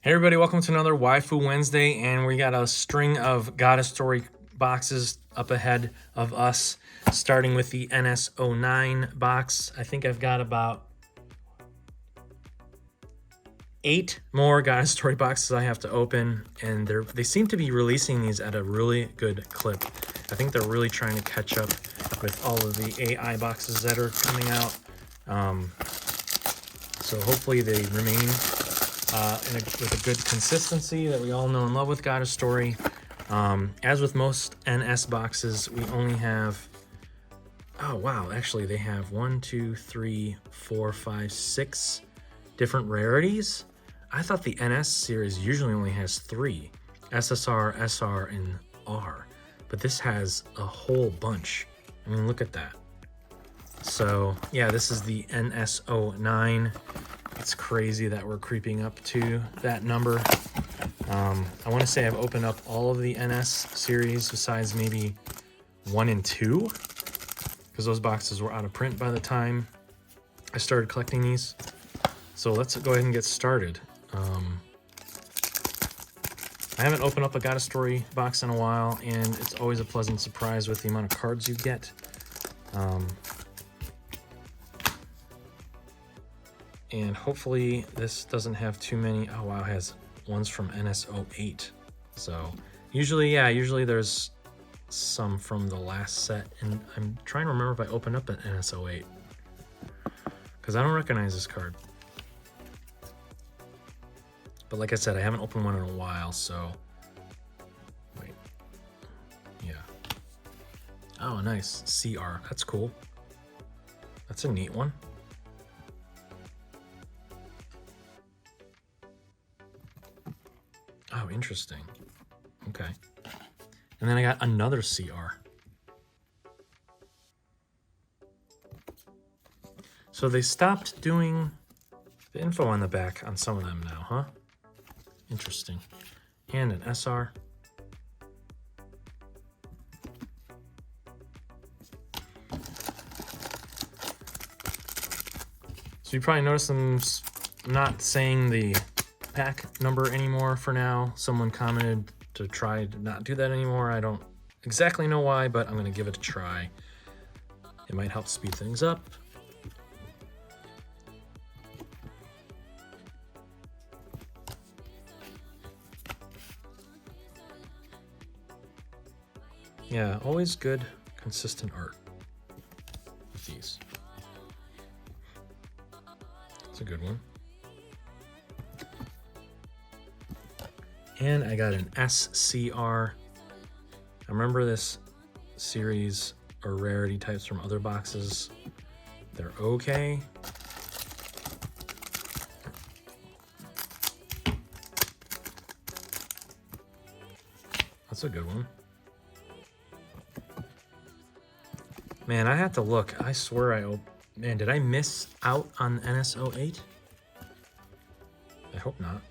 Hey everybody, welcome to another Waifu Wednesday, and we got a string of Goddess Story boxes up ahead of us, starting with the NS-09 box. I think I've got about 8 more Goddess Story boxes I have to open, and they seem to be releasing these at a really good clip. I think they're really trying to catch up with all of the AI boxes that are coming out. So hopefully they remain with a good consistency that we all know and love with Goddess Story. As with most NS boxes, we only have, oh wow, actually they have 1, 2, 3, 4, 5, 6 different rarities. I thought the NS series usually only has 3, SSR, SR, and R, but this has a whole bunch. I mean, look at that. So yeah, this is the NS-09. It's crazy that we're creeping up to that number. I want to say I've opened up all of the NS series besides maybe 1 and 2, because those boxes were out of print by the time I started collecting these. So let's go ahead and get started. I haven't opened up a Goddess Story box in a while, and it's always a pleasant surprise with the amount of cards you get. And hopefully this doesn't have too many. Oh wow, it has ones from NS-08. So usually there's some from the last set, and I'm trying to remember if I opened up an NS-08, because I don't recognize this card. But like I said, I haven't opened one in a while, so wait. Yeah. Oh, nice. CR. That's cool. That's a neat one. Oh, interesting. Okay. And then I got another CR. So they stopped doing the info on the back on some of them now, huh? Interesting. And an SR. So you probably noticed them not saying the pack number anymore for now. Someone commented to try to not do that anymore. I don't exactly know why, but I'm going to give it a try. It might help speed things up. Yeah, always good, consistent art with these. It's a good one. And I got an SCR. I remember this series or rarity types from other boxes. They're okay. That's a good one. Man, I have to look. I swear man, did I miss out on NS-08? I hope not.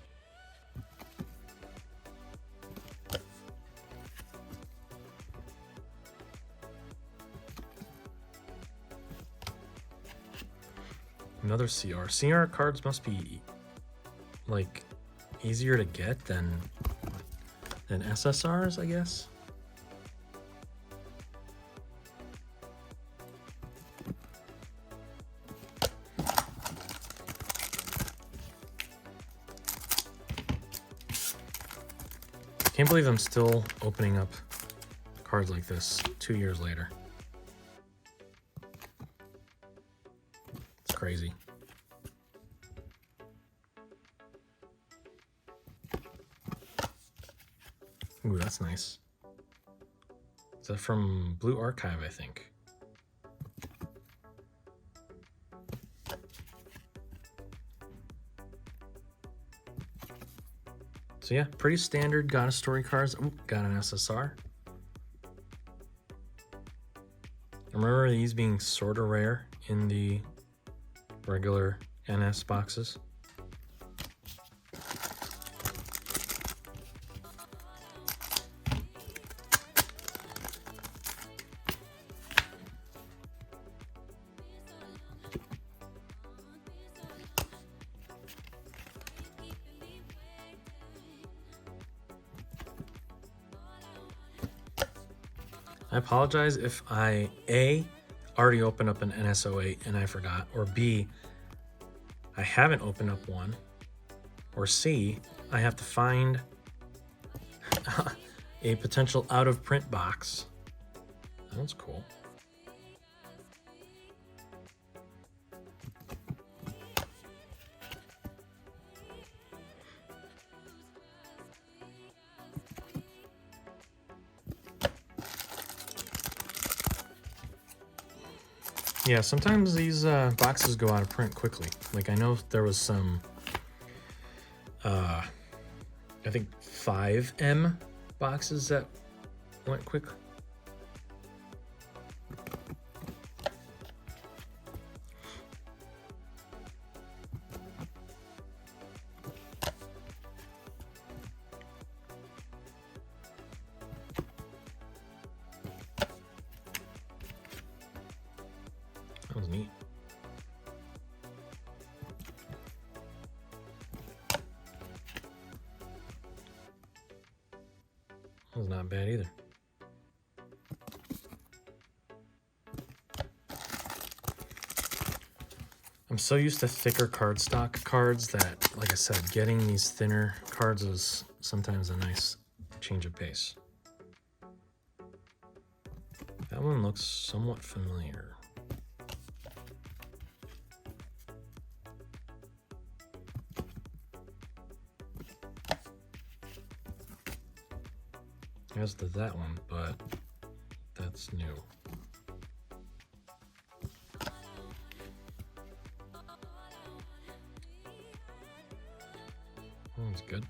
Another CR. CR cards must be like easier to get than SSRs, I guess. Can't believe I'm still opening up cards like this 2 years later. It's crazy. Ooh, that's nice. Is that from Blue Archive, I think? So yeah, pretty standard Goddess Story cards. Ooh, got an SSR. Remember these being sort of rare in the regular NS boxes. I apologize if I, A, already opened up an NS-08 and I forgot, or B, I haven't opened up one, or C, I have to find a potential out-of-print box. That's cool. Yeah, sometimes these boxes go out of print quickly. Like I know there was some, I think 5M boxes that went quick. That was neat. That was not bad either. I'm so used to thicker cardstock cards that, like I said, getting these thinner cards is sometimes a nice change of pace. That one looks somewhat familiar. As did that one, but that's new. That one's good.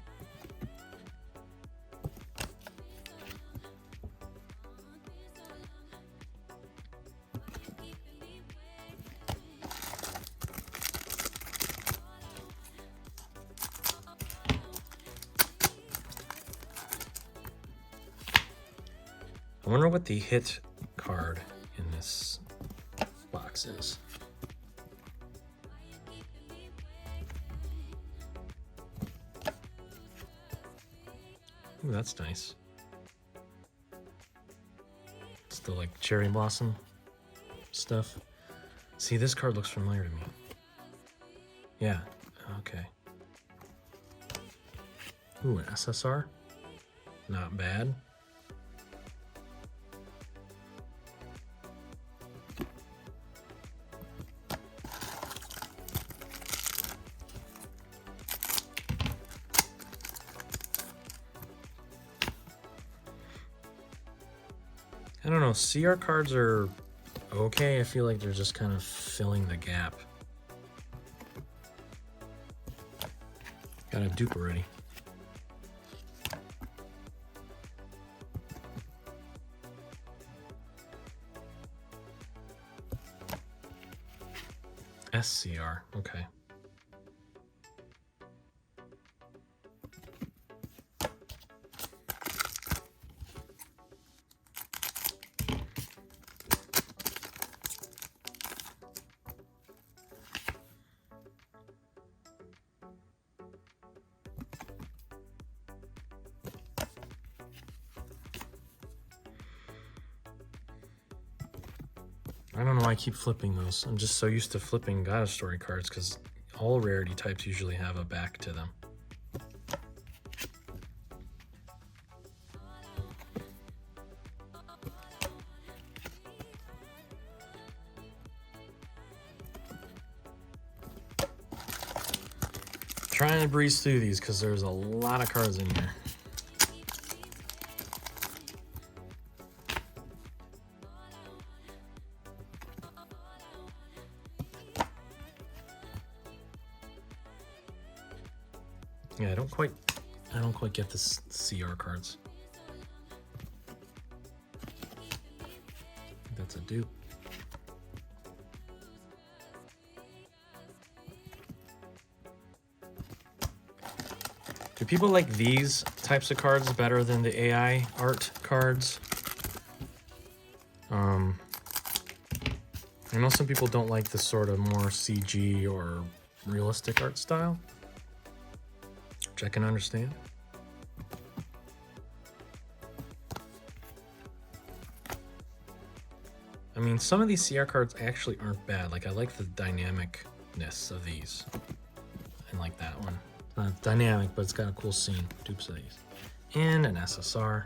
I wonder what the hit card in this box is. Ooh, that's nice. It's the like cherry blossom stuff. See, this card looks familiar to me. Yeah, okay. Ooh, an SSR? Not bad. I don't know, CR cards are okay. I feel like they're just kind of filling the gap. Got a dupe already. SCR, okay. I don't know why I keep flipping those. I'm just so used to flipping Goddess Story cards because all rarity types usually have a back to them. Trying to breeze through these because there's a lot of cards in here. Yeah, I don't quite get this CR cards. That's a dupe. Do people like these types of cards better than the AI art cards? I know some people don't like the sort of more CG or realistic art style, which I can understand. mean, some of these CR cards actually aren't bad. Like, I like the dynamicness of these. And like that one. It's not dynamic, but it's got a cool scene. Dupes of these. And an SSR,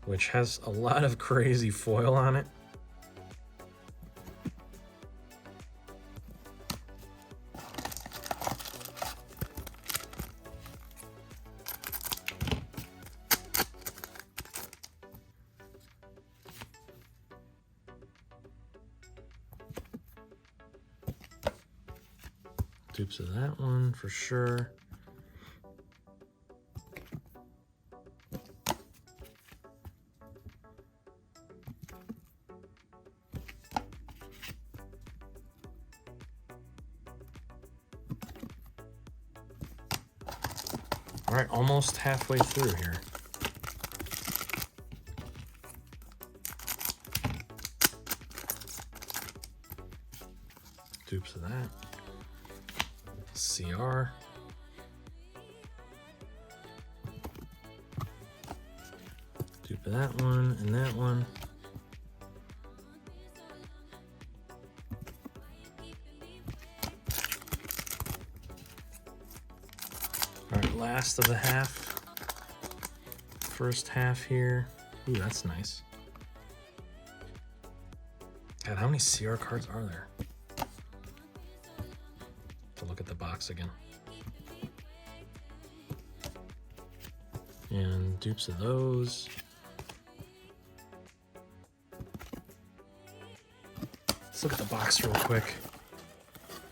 which has a lot of crazy foil on it. Dupes of that one for sure. All right, almost halfway through here. Dupes of that. CR. Dupe of that one and that one. All right, last of the half. First half here. Ooh, that's nice. God, how many CR cards are there? To look at the box again. And dupes of those. Let's look at the box real quick.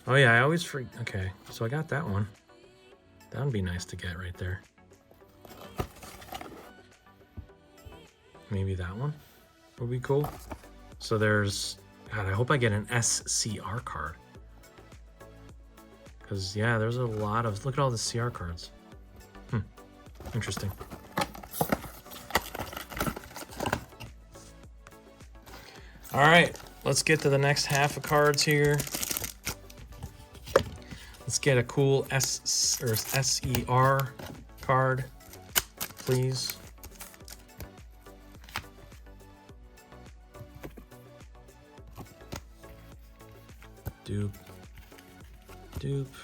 Oh yeah, I always forget. Okay, so I got that one. That would be nice to get right there. Maybe that one would be cool. So there's, God, I hope I get an SCR card. Because, yeah, there's a lot of, look at all the CR cards. Interesting. All right, let's get to the next half of cards here. Let's get a cool SER card, please. Dupe. Dupe.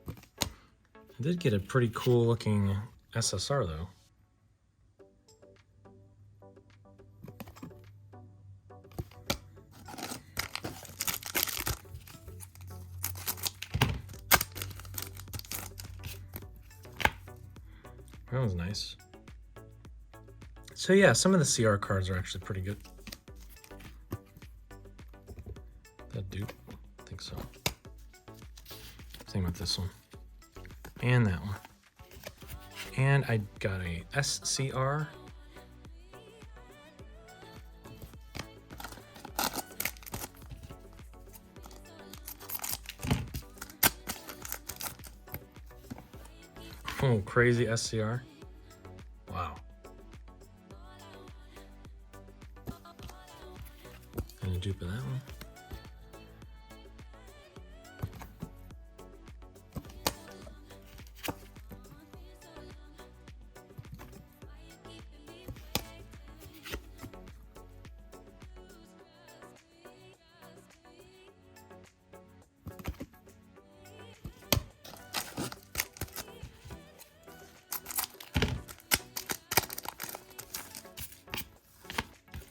I did get a pretty cool looking SSR though. That was nice. So yeah, some of the CR cards are actually pretty good. That dupe, I think so. Same with this one. And that one. And I got a SCR. Oh, crazy SCR. Wow. And a dupe of that one.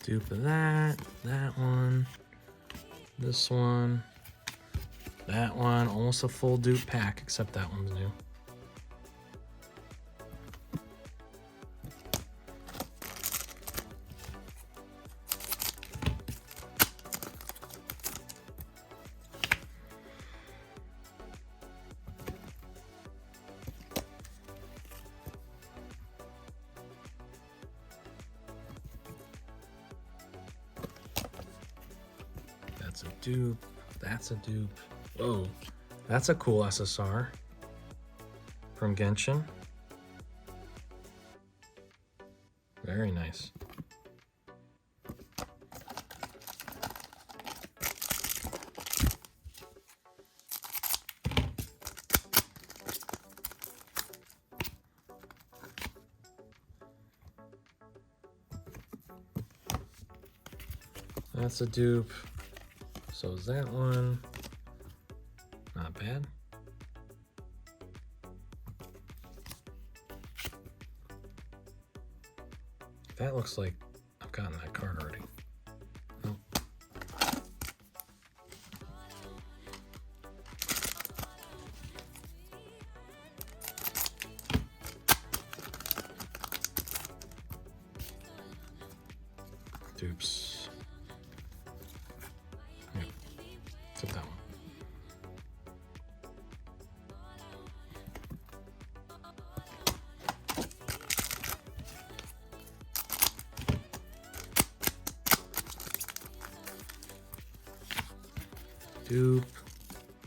Dupe of that, that one, this one, that one, almost a full dupe pack, except that one's new. That's a dupe. That's a dupe. Whoa. That's a cool SSR from Genshin. Very nice. That's a dupe. So is that one. Not bad. That looks like I've gotten that card already. Nope. Dupes. Yep. Except that one. Dupe.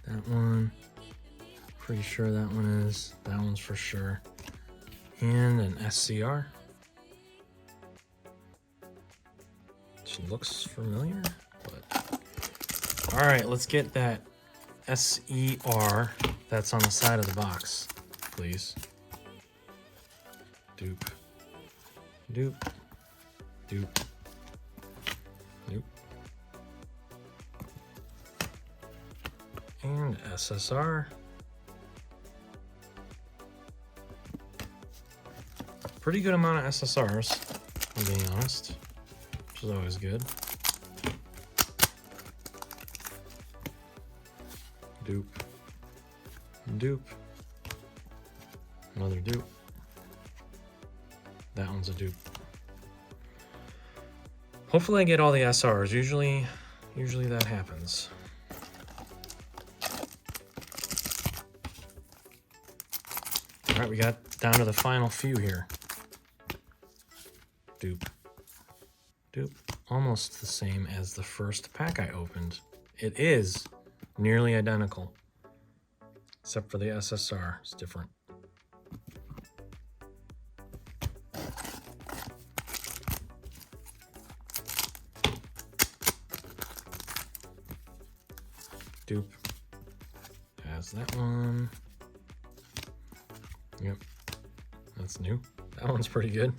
That one. Pretty sure that one is. That one's for sure. And an SCR. She looks familiar, but all right, let's get that SER that's on the side of the box, please. Dupe. Dupe. Dupe. Dupe. And SSR. Pretty good amount of SSRs, if I'm being honest, which is always good. Dupe. Dupe. Another dupe. That one's a dupe. Hopefully I get all the SRs. Usually that happens. All right, we got down to the final few here. Dupe. Dupe. Almost the same as the first pack I opened. It is nearly identical, except for the SSR. It's different. Dupe has that one. Yep, that's new. That one's pretty good.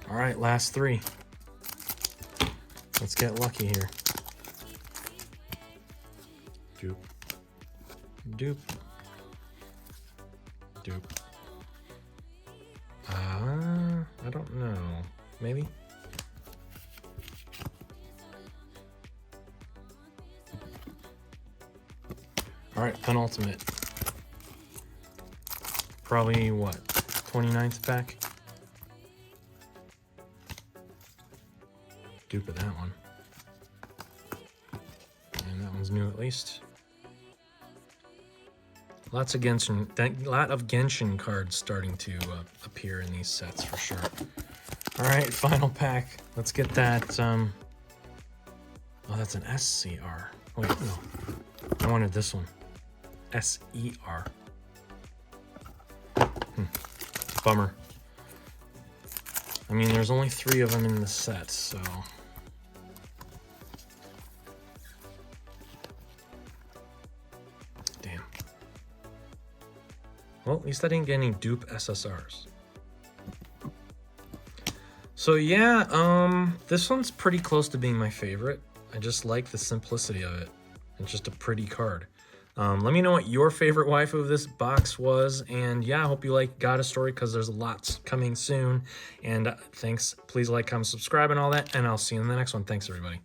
All right, last three. Let's get lucky here. Dupe. Dupe. Dupe. I don't know. Maybe? All right, penultimate. Probably what? 29th pack? Dupe of that one. And that one's new at least. Lot of Genshin cards starting to appear in these sets for sure. All right, final pack. Let's get that. Oh, that's an SCR. Wait, no. I wanted this one. SER. Bummer. I mean, there's only 3 of them in the set, so. Damn. Well, at least I didn't get any dupe SSRs. So yeah, this one's pretty close to being my favorite. I just like the simplicity of it. It's just a pretty card. Let me know what your favorite waifu of this box was. And yeah, I hope you got a story because there's lots coming soon. And thanks. Please like, comment, subscribe, and all that. And I'll see you in the next one. Thanks, everybody.